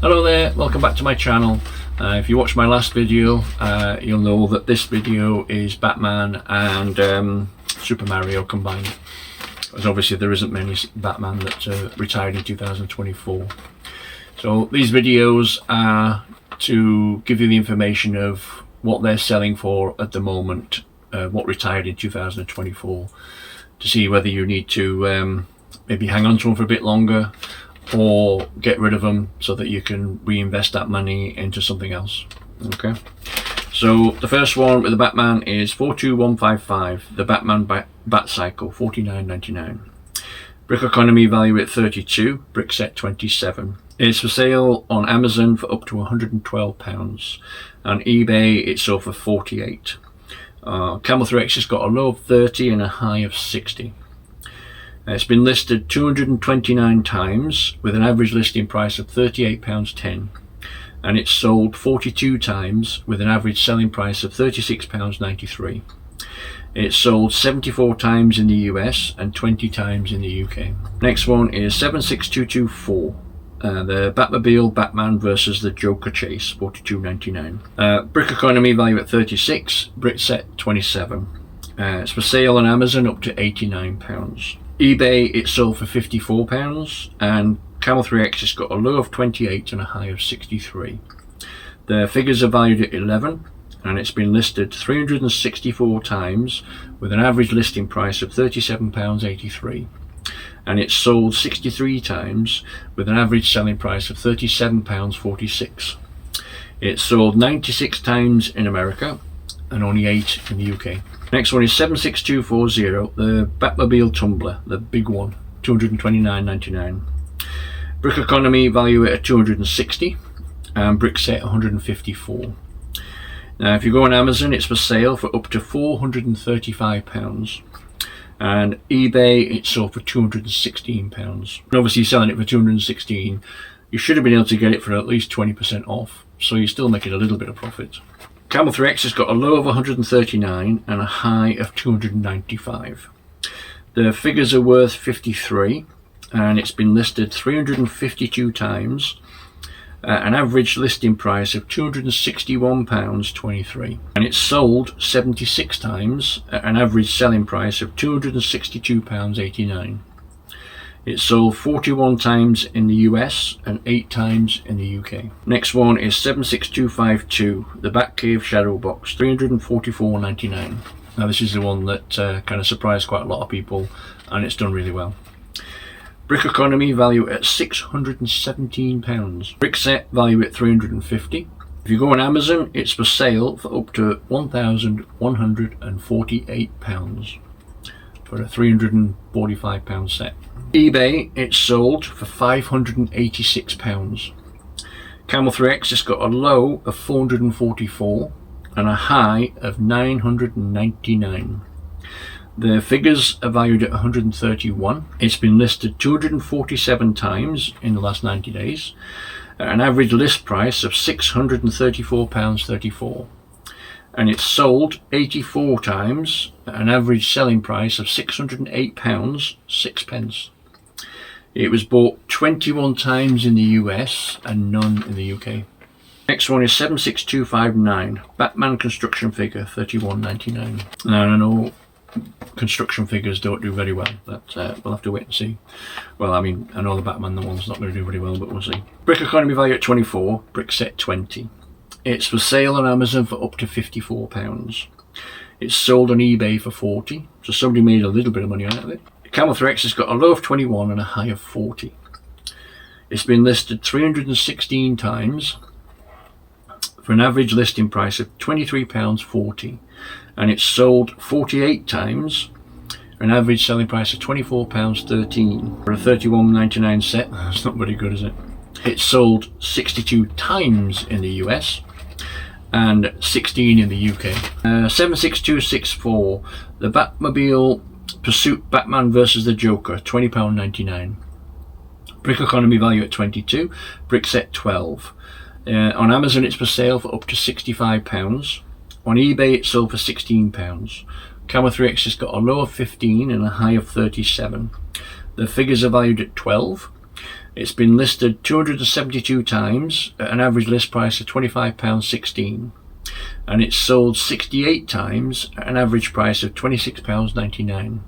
Hello there, welcome back to my channel. If you watched my last video, you'll know that this video is Batman and Super Mario combined, as obviously there isn't many Batman that retired in 2024. So these videos are to give you the information of what they're selling for at the moment, what retired in 2024, to see whether you need to maybe hang on to them for a bit longer or get rid of them so that you can reinvest that money into something else. Okay, so the first one with the Batman is 42155, the Batman Bat Cycle, $49.99. Brickeconomy value at 32, BrickSet 27. It's for sale on Amazon for up to £112. On eBay it's sold for 48. Camel 3X has got a low of 30 and a high of 60. It's been listed 229 times with an average listing price of £38.10, and it's sold 42 times with an average selling price of £36.93. It's sold 74 times in the US and 20 times in the UK. Next one is 76224, the Batmobile Batman versus the Joker Chase, $42.99. Brickeconomy value at 36, BrickSet 27. It's for sale on Amazon up to £89. eBay it's sold for £54, and Camel 3X has got a low of 28 and a high of 63. The figures are valued at 11, and it's been listed 364 times with an average listing price of £37.83, and it's sold 63 times with an average selling price of £37.46. It's sold 96 times in America and only 8 in the UK. Next one is 76240, the Batmobile Tumbler, the big one, $229.99. Brickeconomy value it at 260, and BrickSet 154. Now if you go on Amazon it's for sale for up to £435, and eBay it's sold for £216. And obviously selling it for £216, you should have been able to get it for at least 20% off, so you're still making a little bit of profit. Camel 3X has got a low of 139 and a high of 295. The figures are worth 53, and it's been listed 352 times, an average listing price of £261.23, and it's sold 76 times at an average selling price of £262.89. It's sold 41 times in the US and 8 times in the UK. Next one is 76252, the Batcave Shadow Box, $344.99. Now this is the one that kind of surprised quite a lot of people, and it's done really well. Brickeconomy value at £617. BrickSet value at £350. If you go on Amazon it's for sale for up to £1,148 for a £345 set. eBay it's sold for £586. Camel 3X has got a low of 444 and a high of 999. The figures are valued at 131. It's been listed 247 times in the last 90 days at an average list price of £634.34. and it's sold 84 times at an average selling price of £608, 6 pence. It was bought 21 times in the US and none in the UK. Next one is 76259, Batman construction figure, $31.99. Now I know construction figures don't do very well, but we'll have to wait and see. Well, I mean, I know the Batman, the one's not going to do very well, but we'll see. Brickeconomy value at 24, BrickSet 20. It's for sale on Amazon for up to £54. It's sold on eBay for 40, so somebody made a little bit of money out of it. Camel 3X has got a low of 21 and a high of 40. It's been listed 316 times for an average listing price of £23.40, and it's sold 48 times for an average selling price of £24.13 for a £31.99 set. That's not very good, is it? It's sold 62 times in the US and 16 in the UK. 76264, the Batmobile Pursuit Batman versus the Joker, £20.99. Brickeconomy value at 22, BrickSet 12. On Amazon it's for sale for up to £65. On eBay it's sold for £16. Camel 3X has got a low of 15 and a high of 37. The figures are valued at 12. It's been listed 272 times at an average list price of £25.16, and it's sold 68 times at an average price of £26.99,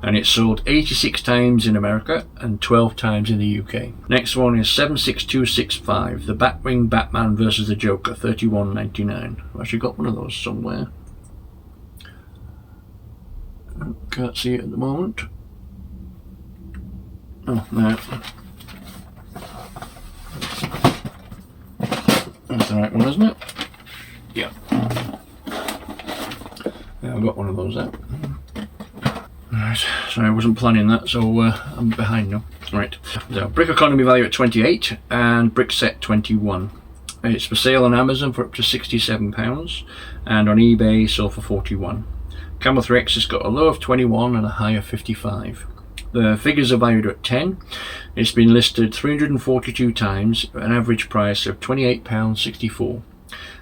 and it's sold 86 times in America and 12 times in the UK. Next one is 76265, the Batwing Batman versus the Joker, £31.99. I've actually got one of those somewhere. Can't see it at the moment. Oh, no. That's the right one, isn't it? Yeah. Yeah, I've got one of those there. Right, sorry, I wasn't planning that, so I'm behind now. Right, so Brickeconomy value at 28 and BrickSet 21. It's for sale on Amazon for up to £67 and on eBay sold for 41. Camel 3X has got a low of 21 and a high of 55. The figures are valued at 10. It's been listed 342 times at an average price of £28.64,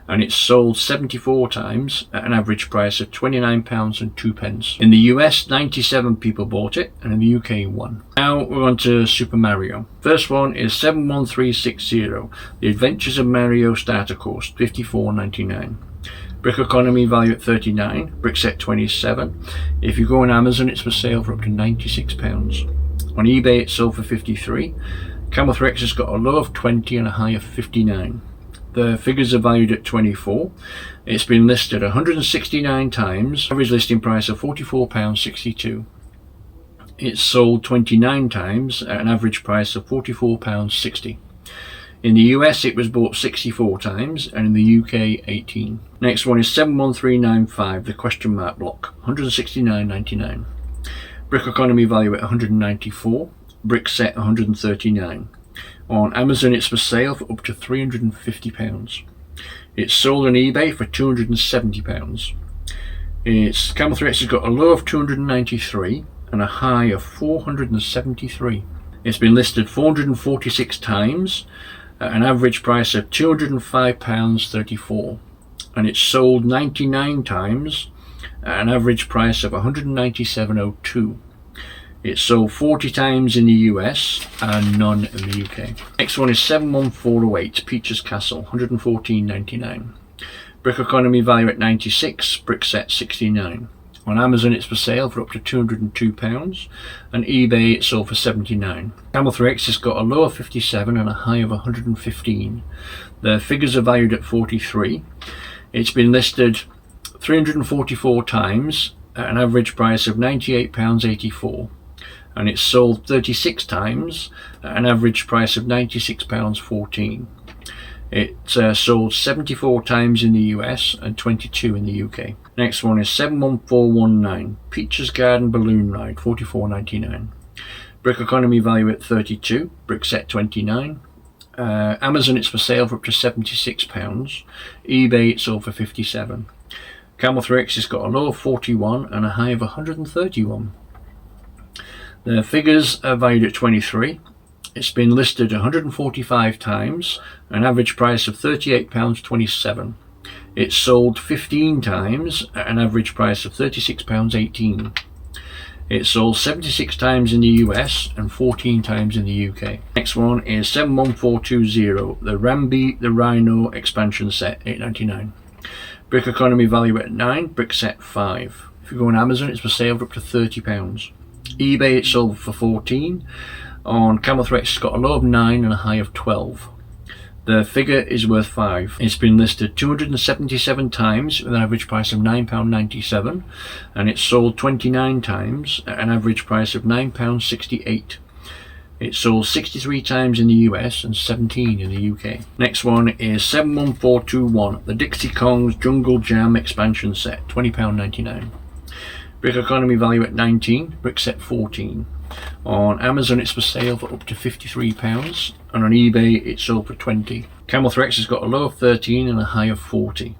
and it's sold 74 times at an average price of £29.02. In the US, 97 people bought it, and in the UK, 1. Now we're on to Super Mario. First one is 71360, The Adventures of Mario Starter Course, $54.99. Brickeconomy value at 39, BrickSet 27. If you go on Amazon, it's for sale for up to £96. On eBay, it's sold for 53. Camel 3X has got a low of 20 and a high of 59. The figures are valued at 24. It's been listed 169 times, average listing price of £44.62. It's sold 29 times at an average price of £44.60. In the US, it was bought 64 times, and in the UK, 18. Next one is 71395, the question mark block, $169.99. Brickeconomy value at 194, BrickSet 139. On Amazon, it's for sale for up to £350. It's sold on eBay for £270. Its Camel 3X has got a low of 293 and a high of 473. It's been listed 446 times at an average price of £205.34, and it's sold 99 times at an average price of £197.02. It's sold 40 times in the US and none in the UK. Next one is 71408, Peaches Castle, $114.99. Brickeconomy value at 96, BrickSet 69. On Amazon, it's for sale for up to £202, and eBay it's sold for 79. Camel 3X has got a low of 57 and a high of 115. The figures are valued at 43. It's been listed 344 times at an average price of £98.84, and it's sold 36 times at an average price of £96.14. It's sold 74 times in the US and 22 in the UK. Next one is 71419, Peaches Garden Balloon Ride, $44.99. Brickeconomy value at 32, BrickSet 29. Amazon, it's for sale for up to £76. eBay, it's sold for 57. Camel 3X has got a low of 41 and a high of 131. The figures are valued at 23. It's been listed 145 times, an average price of £38.27. It's sold 15 times at an average price of £36.18. It's sold 76 times in the US and 14 times in the UK. Next one is 71420, the Rambi the Rhino expansion set, $8.99. Brickeconomy value at 9, BrickSet 5. If you go on Amazon, it's for sale for up to £30. eBay, it's sold for 14. On Camel 3X, it's got a low of 9 and a high of 12. The figure is worth 5. It's been listed 277 times with an average price of £9.97, and it's sold 29 times at an average price of £9.68. It's sold 63 times in the US and 17 in the UK. Next one is 71421, the Dixie Kong's Jungle Jam expansion set, £20.99. Brickeconomy value at 19, BrickSet 14. On Amazon, it's for sale for up to £53, and on eBay it's sold for 20. Camel 3X has got a low of 13 and a high of 40.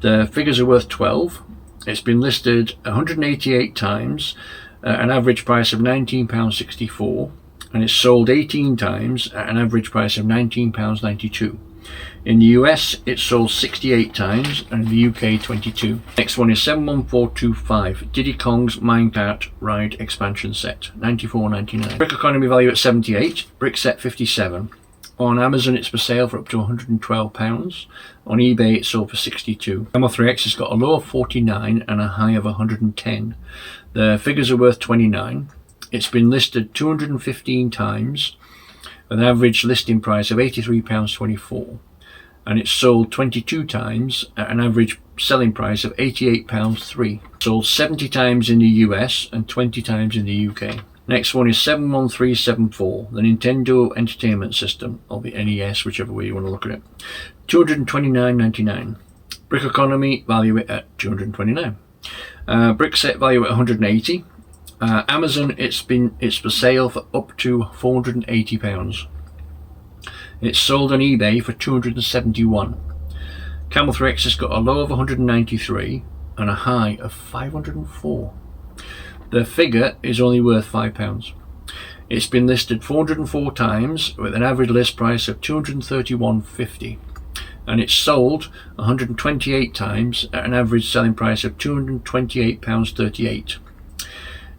The figures are worth 12. It's been listed 188 times at an average price of £19.64, and it's sold 18 times at an average price of £19.92. In the US, it's sold 68 times, and in the UK, 22. Next one is 71425, Diddy Kong's Minecart Ride Expansion Set, $94.99. Brickeconomy value at 78, BrickSet 57. On Amazon, it's for sale for up to £112. On eBay, it's sold for 62. Camel 3X has got a low of 49 and a high of 110. The figures are worth 29. It's been listed 215 times with an average listing price of £83.24. And it's sold 22 times at an average selling price of £88.03. Sold 70 times in the US and 20 times in the UK. Next one is 71374, the Nintendo Entertainment System, or the NES, whichever way you want to look at it. $229.99. Brickeconomy value it at $229. BrickSet value at $180. Amazon, it's for sale for up to £480. It's sold on eBay for $271. Camel 3X has got a low of 193 and a high of 504. The figure is only worth £5. It's been listed 404 times with an average list price of $231.50, and it's sold 128 times at an average selling price of £228.38.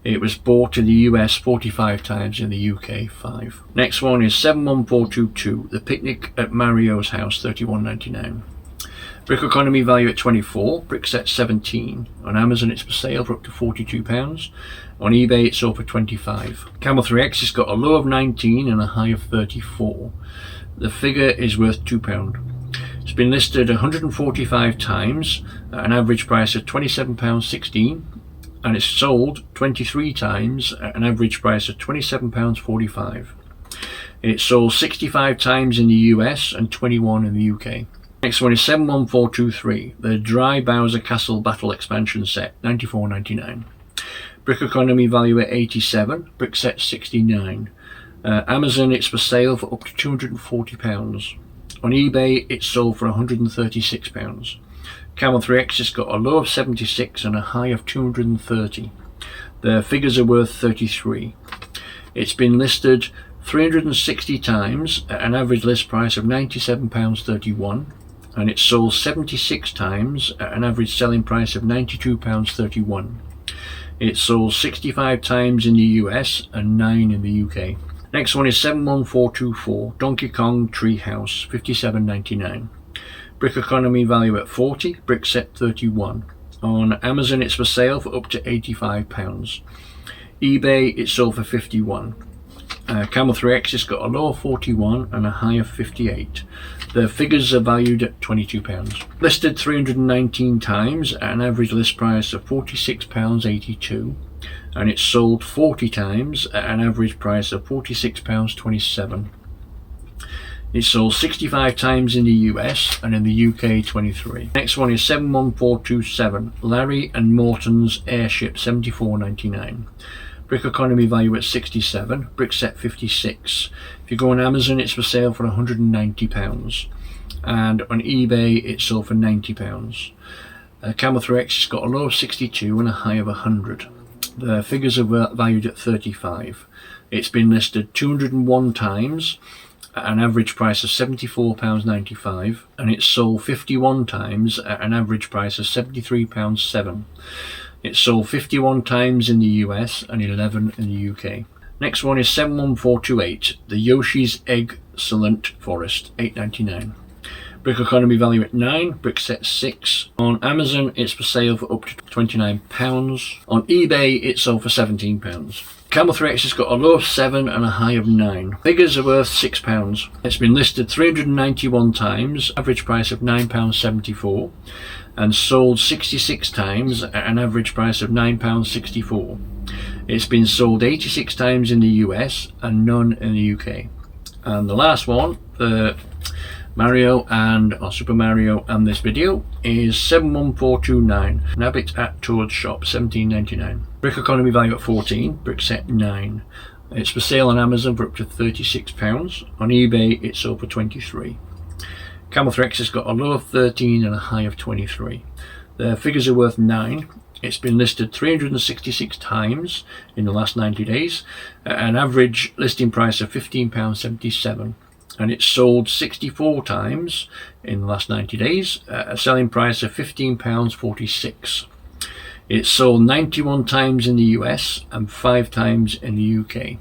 It was bought in the US 45 times, in the UK 5. Next one is 71422, the Picnic at Mario's House, $31.99. Brickeconomy value at 24, BrickSet 17. On Amazon, it's for sale for up to £42. On eBay, it's sold for 25. Camel 3X has got a low of 19 and a high of 34. The figure is worth £2. It's been listed 145 times at an average price of £27.16. And it's sold 23 times at an average price of £27.45. It's sold 65 times in the US and 21 in the UK. Next one is 71423, the Dry Bowser Castle Battle Expansion Set, $94.99. Brickeconomy value at 87, BrickSet 69. Amazon, it's for sale for up to £240. On eBay, it's sold for £136. Camel 3X has got a low of 76 and a high of 230. The figures are worth 33. It's been listed 360 times at an average list price of £97.31, and it's sold 76 times at an average selling price of £92.31. It's sold 65 times in the US and 9 in the UK. Next one is 71424, Donkey Kong Treehouse, $57.99. Brickeconomy value at 40, BrickSet 31. On Amazon, it's for sale for up to £85. eBay, it's sold for 51. Camel 3X has got a low of 41 and a high of 58. The figures are valued at £22. Listed 319 times at an average list price of £46.82, and it's sold 40 times at an average price of £46.27. It's sold 65 times in the US and in the UK 23. Next one is 71427, Larry and Morton's Airship, $74.99. Brickeconomy value at 67, BrickSet 56. If you go on Amazon, it's for sale for £190, and on eBay it's sold for £90. Camel 3X has got a low of 62 and a high of 100. The figures are valued at 35. It's been listed 201 times at an average price of £74.95, and it's sold 51 times at an average price of £73.07. It's sold 51 times in the US and 11 in the UK. Next one is 71428, the Yoshi's Excellent Forest, $8.99. Brickeconomy value at 9, BrickSet 6. On Amazon, it's for sale for up to £29. On eBay, it's sold for £17. Camel 3X has got a low of 7 and a high of 9. Figures are worth £6. It's been listed 391 times, average price of £9.74, and sold 66 times at an average price of £9.64. It's been sold 86 times in the US and none in the UK. And the last one, the Super Mario and this video, is 71429, Nabbit at Toad's Shop, $17.99. Brickeconomy value at 14, BrickSet 9. It's for sale on Amazon for up to £36. On eBay, it's sold for £23. Camel 3X has got a low of 13 and a high of 23. The figures are worth 9. It's been listed 366 times in the last 90 days at an average listing price of £15.77. and it's sold 64 times in the last 90 days at a selling price of £15.46. It's sold 91 times in the US and 5 times in the UK.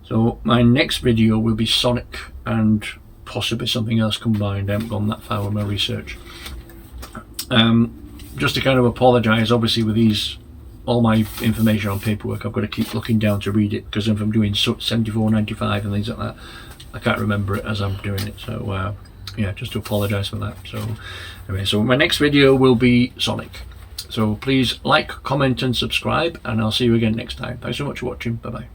So my next video will be Sonic and possibly something else combined. I haven't gone that far with my research. Just to kind of apologise, obviously with these, all my information on paperwork, I've got to keep looking down to read it, because if I'm doing 74.95 and things like that, I can't remember it as I'm doing it. So yeah, just to apologise for that. So anyway, so my next video will be Sonic. So please like, comment and subscribe, and I'll see you again next time. Thanks so much for watching. Bye bye.